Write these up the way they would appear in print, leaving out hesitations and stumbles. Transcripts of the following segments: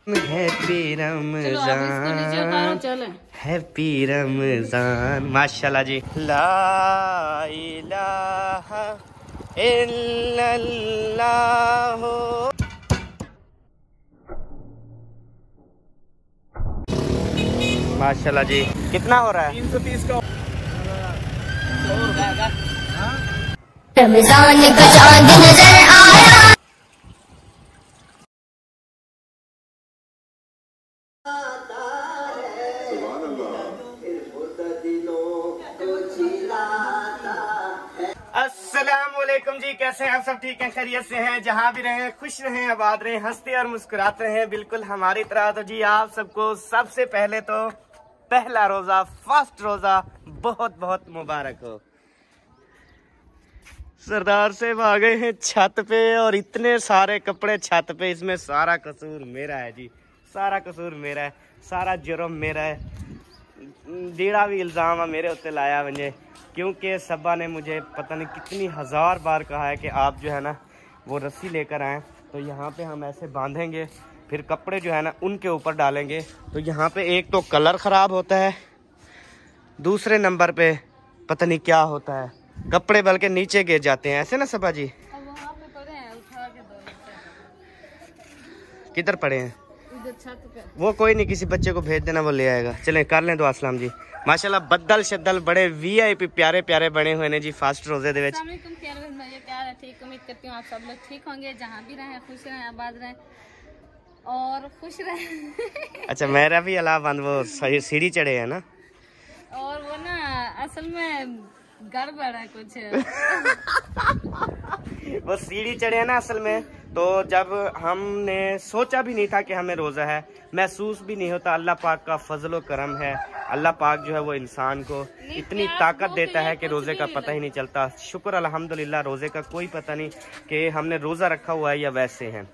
Happy Ramzan, happy Ramzan. माशाल्लाह जी। ला इलाहा इल्लल्लाह। माशाल्लाह जी। कितना हो रहा है? 330 का। रमजान का चांद नजर आया। अस्सलामुअलैकुम जी, कैसे हैं आप? सब ठीक हैं, खैरियत से हैं? जहाँ भी रहें खुश रहें, आबाद रहें, हंसते और मुस्कुराते रहें, बिल्कुल हमारी तरह। तो जी आप सबको सबसे पहले तो पहला रोजा, फर्स्ट रोजा बहुत बहुत मुबारक हो। सरदार साहब आ गए हैं छत पे और इतने सारे कपड़े छत पे, इसमें सारा कसूर मेरा है जी, सारा कसूर मेरा है, सारा जुर्म मेरा है। जेड़ा भी इल्ज़ाम है मेरे उत्ते लाया मुझे, क्योंकि सब्बा ने मुझे पता नहीं कितनी हज़ार बार कहा है कि आप जो है ना वो रस्सी लेकर आएँ, तो यहाँ पे हम ऐसे बांधेंगे, फिर कपड़े जो है ना उनके ऊपर डालेंगे। तो यहाँ पे एक तो कलर ख़राब होता है, दूसरे नंबर पे पता नहीं क्या होता है, कपड़े बल्कि नीचे गिर जाते हैं ऐसे ना सब्बा जी। किधर पड़े हैं? वो कोई नहीं, किसी बच्चे को भेज देना, वो ले आएगा। चलें कर लें दुआ। सलाम जी। माशाल्लाह बद्दल शद्दल बड़े वीआईपी प्यारे प्यारे बने हुए ने जी फास्ट रोजे दे विच। ठीक, उम्मीद करती हूँ आप सब लोग ठीक होंगे, जहाँ भी रहें खुश रहें, आबाद रहें और खुश रहें। अच्छा मेरा भी अलाहाबाद वो सीढ़ी चढ़े है ना, और वो ना असल में गड़बड़ है कुछ। वो सीढ़ी चढ़े हैं ना असल में। तो जब हमने सोचा भी नहीं था कि हमें रोज़ा है, महसूस भी नहीं होता। अल्लाह पाक का फजल व करम है, अल्लाह पाक जो है वो इंसान को इतनी ताकत देता है कि रोज़े का पता ही नहीं चलता। शुक्र अल्हम्दुलिल्लाह, रोज़े का कोई पता नहीं कि हमने रोज़ा रखा हुआ है या वैसे हैं।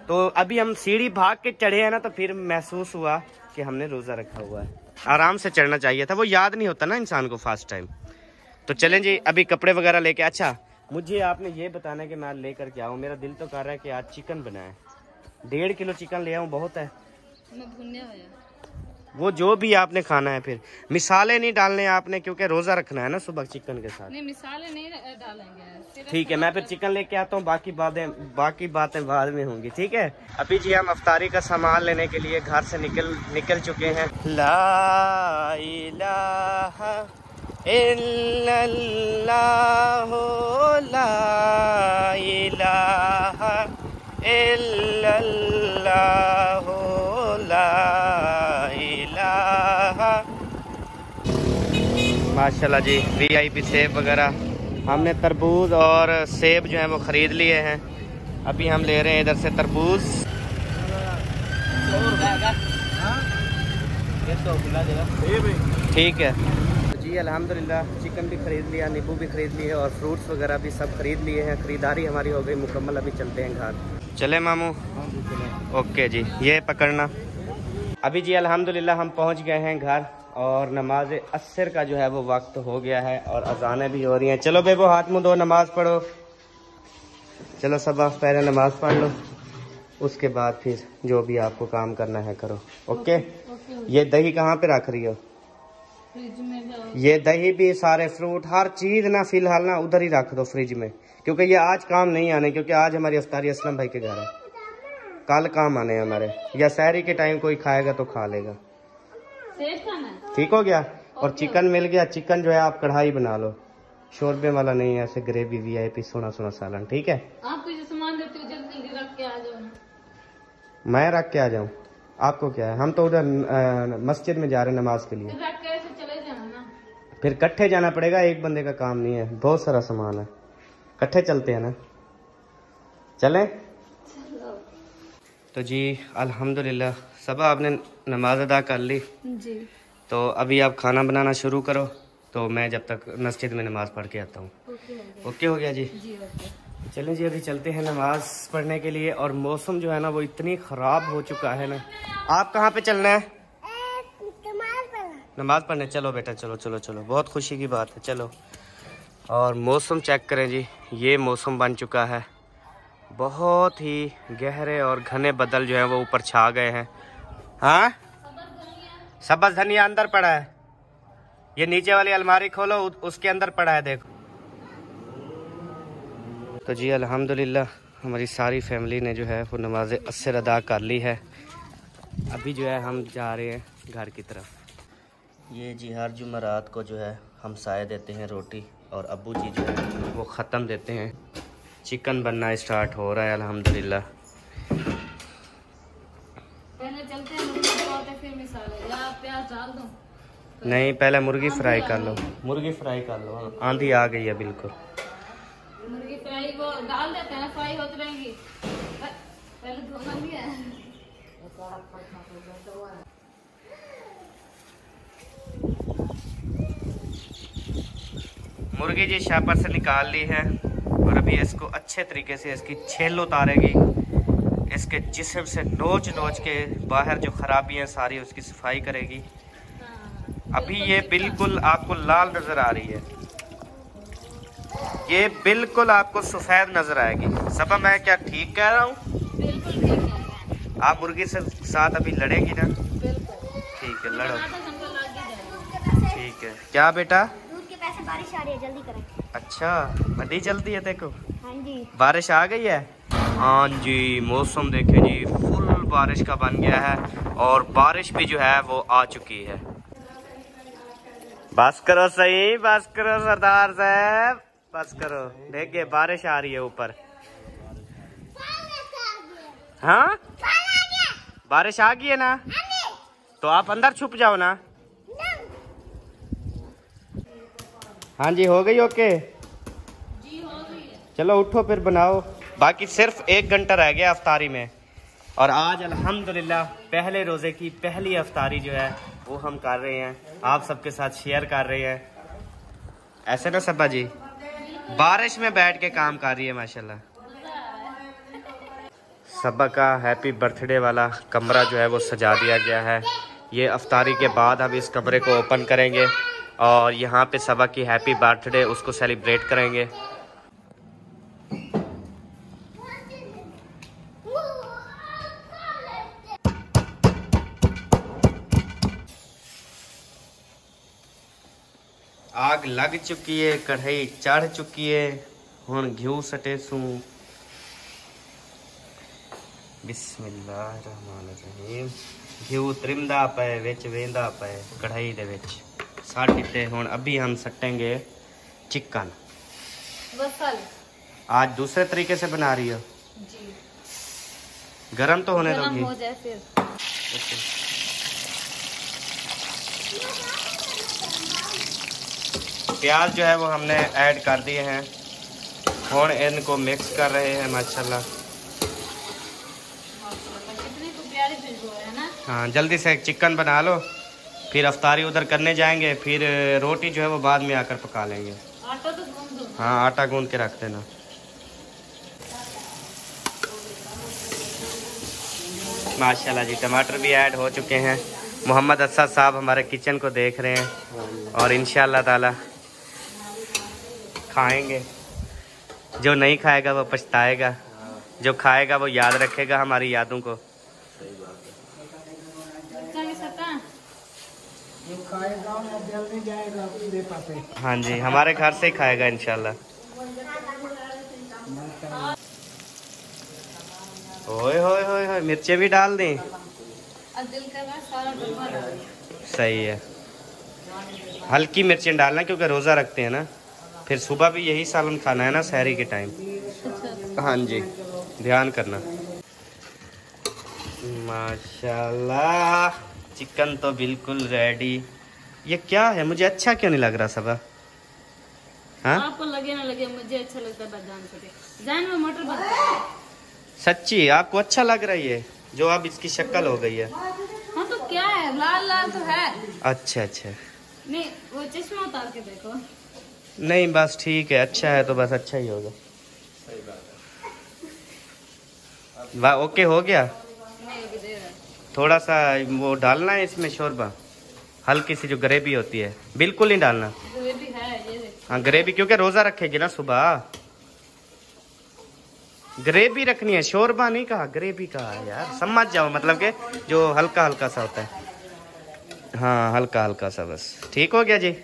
तो अभी हम सीढ़ी भाग के चढ़े हैं ना, तो फिर महसूस हुआ कि हमने रोज़ा रखा हुआ है। आराम से चढ़ना चाहिए था, वो याद नहीं होता ना इंसान को फर्स्ट टाइम। तो चलें जी, अभी कपड़े वगैरह लेके। अच्छा मुझे आपने ये बताना है कि मैं लेकर के आऊँ, मेरा दिल तो कर रहा है कि आज चिकन बनाए। 1.5 किलो चिकन ले आऊँ, बहुत है। वो जो भी आपने खाना है, फिर मिसाले नहीं डालने आपने, क्योंकि रोजा रखना है ना सुबह चिकन के साथ। नहीं, मिसाले नहीं डालेंगे। ठीक है, मैं फिर चिकन लेके आता हूँ, बाकी बातें बाद में होंगी। ठीक है, अभी जी हम अफ्तारी का सामान लेने के लिए घर से निकल चुके हैं। ला इलाहा इल्लल्लाह, ला इलाहा इल्लल्लाह, ला इलाहा। माशाल्लाह जी, वीआईपी सेब वगैरह। हमने तरबूज और सेब जो है वो ख़रीद लिए हैं। अभी हम ले रहे हैं इधर से तरबूज। ठीक है जी, अल्हम्दुलिल्लाह चिकन भी ख़रीद लिया, नींबू भी ख़रीद लिए और फ्रूट्स वगैरह भी सब ख़रीद लिए हैं। ख़रीदारी हमारी हो गई मुकम्मल। अभी चलते हैं घर। चले मामू? ओके जी, ये पकड़ना। अभी जी अल्हम्दुलिल्लाह हम पहुंच गए हैं घर और नमाज असर का जो है वो वक्त हो गया है और अजानें भी हो रही हैं। चलो बेबो, हाथ मुँह धो, नमाज पढ़ो। चलो सब पहले नमाज पढ़ लो, उसके बाद फिर जो भी आपको काम करना है करो। ओके। ये दही कहाँ पे रख रही हो? फ्रिज में। ये दही भी, सारे फ्रूट, हर चीज ना फिलहाल ना उधर ही रख दो फ्रिज में, क्योंकि ये आज काम नहीं आने, क्योंकि आज हमारी अफ्तारी असलम भाई के घर है, कल काम आने हमारे, या सहरी के टाइम कोई खाएगा तो खा लेगा। ठीक हो गया। और चिकन मिल गया, चिकन जो है आप कढ़ाई बना लो, शोरबे वाला नहीं है, ऐसे ग्रेवी वीआईपी सोना सोना सालन। ठीक है, आप जो सामान देते हो जल्दी रख के आ जाओ। मैं रख के आ जाऊँ? आपको क्या है, हम तो उधर मस्जिद में जा रहे हैं नमाज के लिए। फिर इकट्ठे जाना पड़ेगा, एक बंदे का काम नहीं है, बहुत सारा सामान है, इकट्ठे चलते हैं ना। चलें? तो जी अल्हम्दुलिल्लाह सब आपने नमाज अदा कर ली जी। तो अभी आप खाना बनाना शुरू करो, तो मैं जब तक मस्जिद में नमाज पढ़ के आता हूँ। ओके हो गया जी? जी ओके। चलें जी, अभी चलते हैं नमाज पढ़ने के लिए। और मौसम जो है ना वो इतनी ख़राब हो चुका है ना। आप कहाँ पे चलना है? नमाज पढ़ने। चलो बेटा, चलो चलो चलो, बहुत खुशी की बात है, चलो। और मौसम चेक करें जी, ये मौसम बन चुका है, बहुत ही गहरे और घने बादल जो है वो ऊपर छा गए हैं हाँ, सब्ज़ धनिया अंदर पड़ा है। ये नीचे वाली अलमारी खोलो, उसके अंदर पड़ा है, देखो। तो जी अल्हम्दुलिल्लाह हमारी सारी फैमिली ने जो है वो नमाज अस्र अदा कर ली है। अभी जो है हम जा रहे हैं घर की तरफ। ये जी हर जुमेरात को जो है हम साए देते हैं रोटी, और अब्बू जी जो है वो ख़त्म देते हैं। चिकन बनना स्टार्ट हो रहा है अल्हम्दुलिल्लाह। पहले चलते हैं मुर्गी फिर मिसाल है, या प्याज डाल दूं? नहीं, पहले मुर्गी फ्राई कर लो, मुर्गी फ्राई कर लो। आंधी आ गई है बिल्कुल। मुर्गी फ्राई वो डाल देते हैं ना, फ्राई होती रहेंगी। पहले धोना भी है। मुर्गी जी शापर से निकाल ली है, और अभी इसको अच्छे तरीके से इसकी छेल उतारेगी। इसके जिस्म से नोच नोच के बाहर जो खराबी है सारी उसकी सफाई करेगी। अभी ये बिल्कुल आपको लाल नज़र आ रही है, ये बिल्कुल आपको सफ़ेद नज़र आएगी। सबा मैं क्या ठीक कह रहा हूँ? बिल्कुल ठीक है। आप मुर्गी से साथ अभी लड़ेगी ना? बिल्कुल ठीक है, लड़ो। ठीक है। क्या बेटा? दूध के पैसे, बारिश आ रही है, जल्दी करें। अच्छा, बड़ी जल्दी है देखो। हाँ जी, बारिश आ गई है। हाँ जी, मौसम देखे जी फुल बारिश का बन गया है, और बारिश भी जो है वो आ चुकी है। बस करो सही, बस करो सरदार साहब, बस करो। देखिए बारिश आ रही है ऊपर। हाँ, बारिश आ गई है ना, तो आप अंदर छुप जाओ ना। हाँ जी, हो गई ओके। जी हो गई है। चलो उठो फिर बनाओ। बाकी सिर्फ 1 घंटा रह गया अफ्तारी में, और आज अल्हम्दुलिल्लाह पहले रोज़े की पहली अफ्तारी जो है वो हम कर रहे हैं, आप सबके साथ शेयर कर रहे हैं। ऐसे ना सब्बा जी, बारिश में बैठ के काम कर रही है माशाल्लाह। सब्बा का हैप्पी बर्थडे वाला कमरा जो है वो सजा दिया गया है। ये अफ्तारी के बाद हम इस कमरे को ओपन करेंगे, और यहाँ पे सब्बा की हैप्पी बर्थडे उसको सेलिब्रेट करेंगे। आग लग चुकी है, कढ़ाई चढ़ चुकी है, हुण घ्यू सटे सू। बिस्मिल्लाहिर्रहमानिर्रहीम। घ्यू त्रिमदा पे विच वेंदा पे कढ़ाई दे विच सट दिते। हुण अभी हम सटेंगे चिकन। बसल आज दूसरे तरीके से बना रही हो जी, गरम तो होने गरम दोगी। हो जाए फिर। प्याज जो है वो हमने ऐड कर दिए हैं, और इनको मिक्स कर रहे हैं माशाल्लाह। कितनी को प्यारी खुशबू है ना। हाँ, जल्दी से चिकन बना लो, फिर अफ्तारी उधर करने जाएंगे, फिर रोटी जो है वो बाद में आकर पका लेंगे। आटा तो गूंद दो। हाँ, आटा गूंद के रख देना। माशाल्लाह जी, टमाटर भी ऐड हो चुके हैं। मोहम्मद असद साहब हमारे किचन को देख रहे हैं, और इंशाल्लाह ताला खाएंगे। जो नहीं खाएगा वो पछताएगा, जो खाएगा वो याद रखेगा हमारी यादों को। हाँ जी, हमारे घर से ही खाएगा इंशाल्लाह। ओए होए होए होए, मिर्चें भी डाल दी। दिल कर रहा है सारा डब्बा डाल। सही है, हल्की मिर्चें डालना क्योंकि रोज़ा रखते हैं ना, फिर सुबह भी यही सालन खाना है ना सहरी के टाइम। हाँ जी, ध्यान करना। माशाल्लाह, चिकन तो बिल्कुल रेडी। ये क्या है, मुझे अच्छा क्यों नहीं लग रहा सबा? हाँ, आपको लगे ना लगे, मुझे अच्छा लगता है बदाम से। जान में मटर बनता है। सच्ची आपको अच्छा लग रहा है ये, जो अब इसकी शक्ल हो गई है? हाँ तो क्या है, लाल लाल तो है। अच्छा अच्छा, नहीं वो चश्मा उतार के देखो। नहीं बस ठीक है, अच्छा है तो बस अच्छा ही होगा। वाह, ओके हो गया। नहीं अभी दे रहा है। थोड़ा सा वो डालना है इसमें शोरबा, हल्की सी जो ग्रेवी होती है, बिल्कुल नहीं डालना। ग्रेवी है ये देखो। हाँ ग्रेवी, क्योंकि रोज़ा रखेगी ना सुबह। ग्रेवी रखनी है, शोरबा नहीं कहा, ग्रेवी कहा है यार, समझ जाओ, मतलब के जो हल्का हल्का सा होता है। हाँ हल्का हल्का सा, बस ठीक हो गया जी।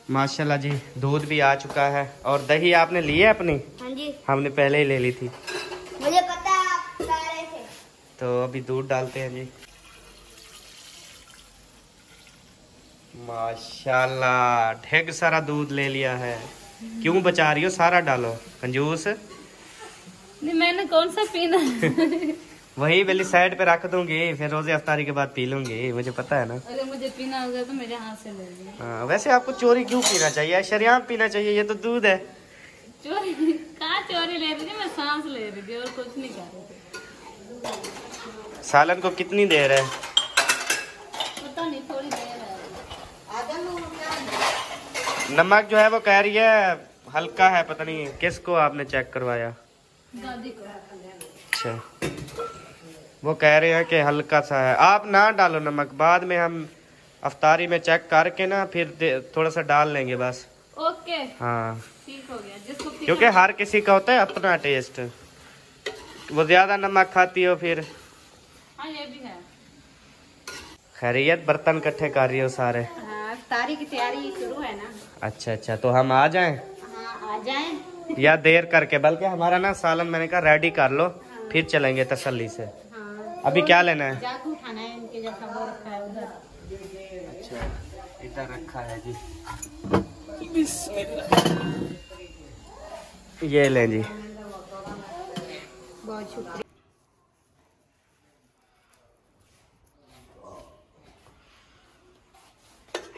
माशाल्लाह जी, दूध भी आ चुका है और दही आपने ली है अपनी? हाँ जी, हमने पहले ही ले ली थी, मुझे पता है आप कह रहे थे। तो अभी दूध डालते हैं जी। माशाल्लाह ढेर सारा दूध ले लिया है। क्यों बचा रही हो, सारा डालो कंजूस। नहीं मैंने कौन सा पीना है? वही वाली साइड पे रख दूंगी, फिर रोजे अफ्तारी के बाद पी लूंगी, मुझे पता है ना। अगर मुझे पीना होगा तो मेरे हाथ से ले लीजिए। हाँ, वैसे आपको चोरी क्यों पीना चाहिए, शरियाम पीना चाहिए, ये तो दूध है। चोरी कहाँ चोरी ले रही थी, मैं सांस ले रही थी और कुछ नहीं कर रही थी। सालन को कितनी देर है? पता नहीं, थोड़ी देर है। नमक जो है वो कह रही है हल्का है, पता नहीं किसको आपने चेक करवाया? दादी को। अच्छा, वो कह रहे हैं कि हल्का सा है। आप ना डालो नमक, बाद में हम अफ्तारी में चेक करके ना फिर थोड़ा सा डाल लेंगे बस। ओके हाँ ठीक हो गया, जिसको क्योंकि हर किसी का होता है अपना टेस्ट, वो ज्यादा नमक खाती हो फिर। हाँ ये भी है। खैरियत, बर्तन इकट्ठे कर रही हो सारे? हाँ इफ्तारी की तैयारी शुरू है ना। अच्छा अच्छा, तो हम आ जाएं हाँ आ जाएं। या देर करके? बल्कि हमारा ना सालन मैंने कहा रेडी कर लो, फिर चलेंगे तसल्ली से। हाँ अभी क्या लेना है? जाकू खाना है, इनके जैसा वो रखा है उधर। अच्छा इधर रखा है जी, ये लें जी। बहुत शुक्रिया।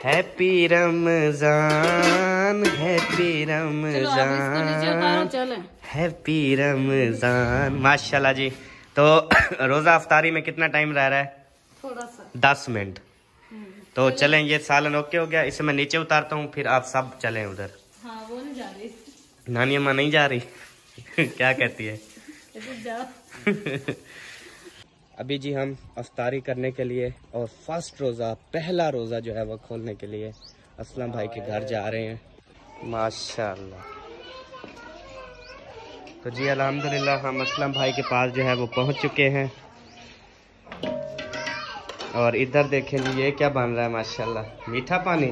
हैप्पी रमजान, हैप्पी चलो आप इसको नीचे उतारो, रमजान, चलें। हैप्पी रमजान। माशाल्लाह जी, तो रोजा अफ्तारी में कितना टाइम रह रहा है? थोड़ा सा 10 मिनट। तो चलें, ये सालन ओके हो गया, इसे मैं नीचे उतारता हूँ, फिर आप सब चलें उधर। हाँ वो नहीं जा रही। नानी अम्मा नहीं जा रही? क्या कहती है? जाओ। अभी जी हम अफ्तारी करने के लिए और फर्स्ट रोज़ा, पहला रोज़ा जो है वो खोलने के लिए असलम भाई के घर जा रहे हैं। माशाल्लाह। तो जी अल्हम्दुलिल्लाह हम असलम भाई के पास जो है वो पहुंच चुके हैं और इधर देखें जी ये क्या बन रहा है, माशाल्लाह मीठा पानी,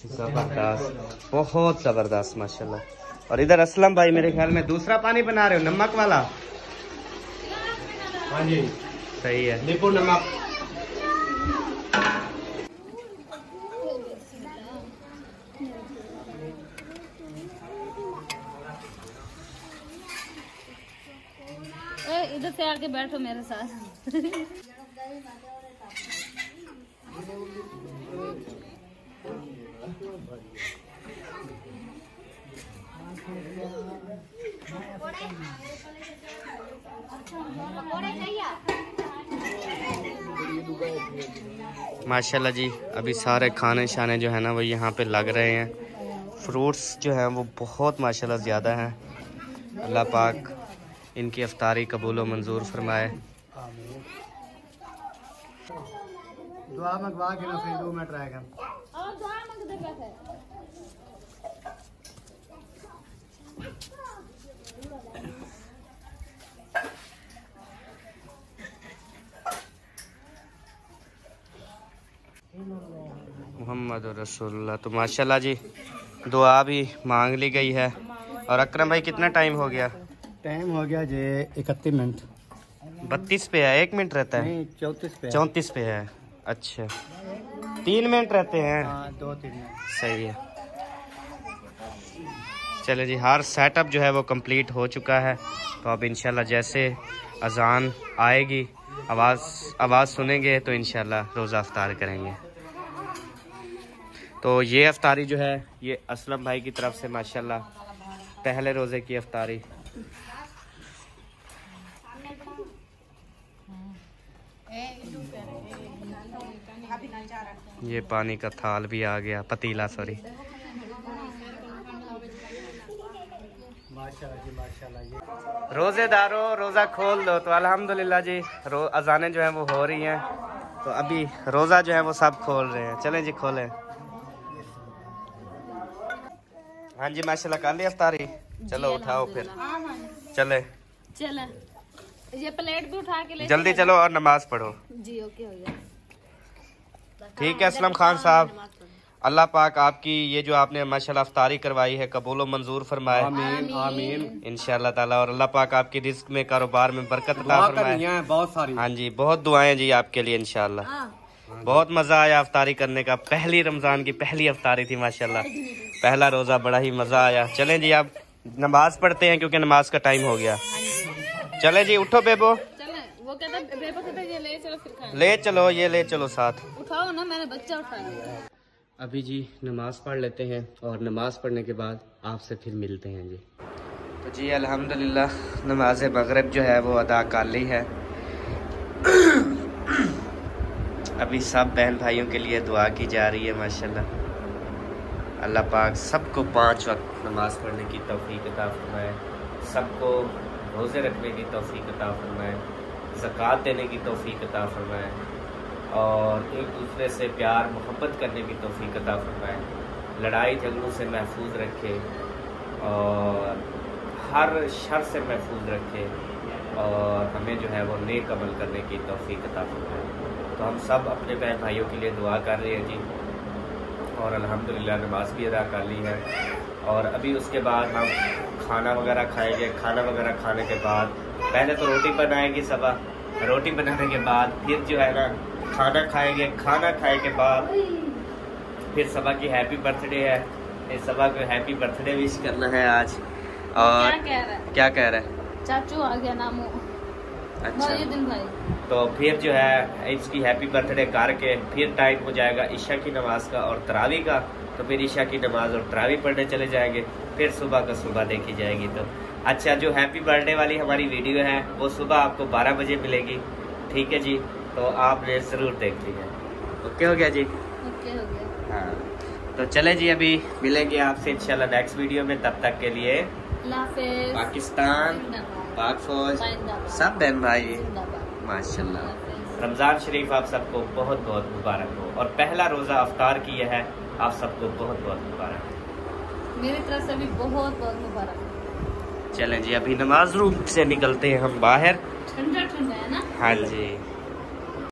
ज़बरदस्त, बहुत ज़बरदस्त माशाल्लाह। और इधर असलम भाई मेरे ख्याल में दूसरा पानी बना रहे हो, नमक वाला? हाँ जी सही है, नींबू नमक। इधर से आके बैठो मेरे साथ। माशाल्लाह जी, अभी सारे खाने शाने जो है ना वो यहाँ पे लग रहे हैं। फ्रूट्स जो हैं वो बहुत माशाल्लाह ज़्यादा हैं। अल्लाह पाक इनकी अफ्तारी कबूल व मंजूर फरमाए। दुआ मंगवा के ना फिर 2 मिनट रहेगा। मोहम्मद रसूलुल्लाह। तो माशाल्लाह जी दुआ भी मांग ली गई है। और अकरम भाई कितना टाइम हो गया? टाइम हो गया जी 31 मिनट। 32 पे है, 1 मिनट रहता है? नहीं 34 पे। 34 पे है। अच्छा 3 मिनट रहते हैं। हाँ 2-3 मिनट। सही है। चले जी, हर सेटअप जो है वो कंप्लीट हो चुका है। तो अब इंशाल्लाह जैसे अजान आएगी, आवाज़ सुनेंगे तो इंशाल्लाह रोज़ा अफ्तार करेंगे। तो ये अफ्तारी जो है ये असलम भाई की तरफ से माशाल्लाह पहले रोज़े की अफ्तारी। ये पानी का थाल भी आ गया, पतीला सॉरी। रोजेदारों रोज़ा खोल दो। तो अल्हम्दुलिल्लाह जी अजानें जो हैं वो हो रही हैं, तो अभी रोज़ा जो है वो सब खोल रहे हैं। चलें जी खोलें। हाँ जी माशाल्लाह कर लिया अफ्तारी। चलो उठाओ फिर चले चले, ये प्लेट भी उठा के ले जल्दी चलो और नमाज पढ़ो। जी ओके हो गया। ठीक है असलम खान साहब, अल्लाह पाक आपकी ये जो आपने माशाल्लाह अफ्तारी करवाई है कबूल व मंजूर फरमाए। आमीन आमीन। इंशाल्लाह ताला। और अल्लाह पाक आपकी रिस्क में कारोबार में बरकत अता फरमाए। बहुत सारी। हाँ जी बहुत दुआएं जी आपके लिए इंशाल्लाह। बहुत मजा आया अफ्तारी करने का। पहली रमजान की पहली अफ्तारी थी माशाल्लाह, पहला रोजा, बड़ा ही मजा आया। चलें जी अब नमाज पढ़ते हैं क्योंकि नमाज का टाइम हो गया। चले जी उठो बेबो, वो कहता बेबो कहता ये ले चलो फिर खाएं। ले चलो ये ले चलो साथ। उठाओ ना, मैंने बच्चा उठाया। अभी जी नमाज पढ़ लेते हैं और नमाज पढ़ने के बाद आपसे फिर मिलते हैं जी। तो जी अल्हम्दुलिल्लाह नमाज मगरिब जो है वो अदा कर ली है। अभी सब बहन भाइयों के लिए दुआ की जा रही है माशाल्लाह। अल्लाह पाक सबको 5 वक्त नमाज पढ़ने की तौफीक अता फरमाए, सबको रोज़े रखने की तौफीक अता फरमाए, ज़कात देने की तौफीक अता फरमाए और एक दूसरे से प्यार मोहब्बत करने की तौफीक अता फरमाए, लड़ाई झगड़ों से महफूज रखे और हर शर से महफूज रखे और हमें जो है वो नेक अमल करने की तौफीक अता फरमाए। तो हम सब अपने बहन भाइयों के लिए दुआ कर रहे हैं जी। और अल्हम्दुलिल्लाह नमाज भी अदा कर ली है और अभी उसके बाद हम खाना वगैरह खाएंगे। खाना वगैरह खाने के बाद पहले तो रोटी बनाएंगे सबा, रोटी बनाने के बाद फिर जो है ना खाना खाएंगे। खाना खाने के बाद फिर सबा की हैप्पी बर्थडे है, फिर सबा को हैप्पी बर्थडे विश करना है आज। और क्या कह रहा है चाचू आ गया नामो। अच्छा दिन भाई तो फिर जो है इसकी हैप्पी बर्थडे करके फिर टाइम हो जाएगा ईशा की नमाज का और तरावी का। तो फिर ईशा की नमाज और तरावी पढ़ने चले जाएंगे, फिर सुबह का सुबह देखी जाएगी। तो अच्छा जो हैप्पी बर्थडे वाली हमारी वीडियो है वो सुबह आपको 12 बजे मिलेगी। ठीक है जी, तो आपने ज़रूर देख ली है। ओके हो गया जी? ओके हो गया। हाँ तो चले जी अभी मिलेंगे आपसे इंशाल्लाह नेक्स्ट वीडियो में। तब तक के लिए पाकिस्तान, पाक फौज, सब बहन भाई माशाल्लाह। रमज़ान शरीफ आप सबको बहुत बहुत मुबारक हो और पहला रोज़ा अफ्तार की है आप सबको बहुत बहुत मुबारक हो। मेरी तरफ से भी बहुत बहुत मुबारक। चलें जी अभी नमाज रूम से निकलते हैं हम बाहर। ठंडा ठंडा है ना? हाँ जी।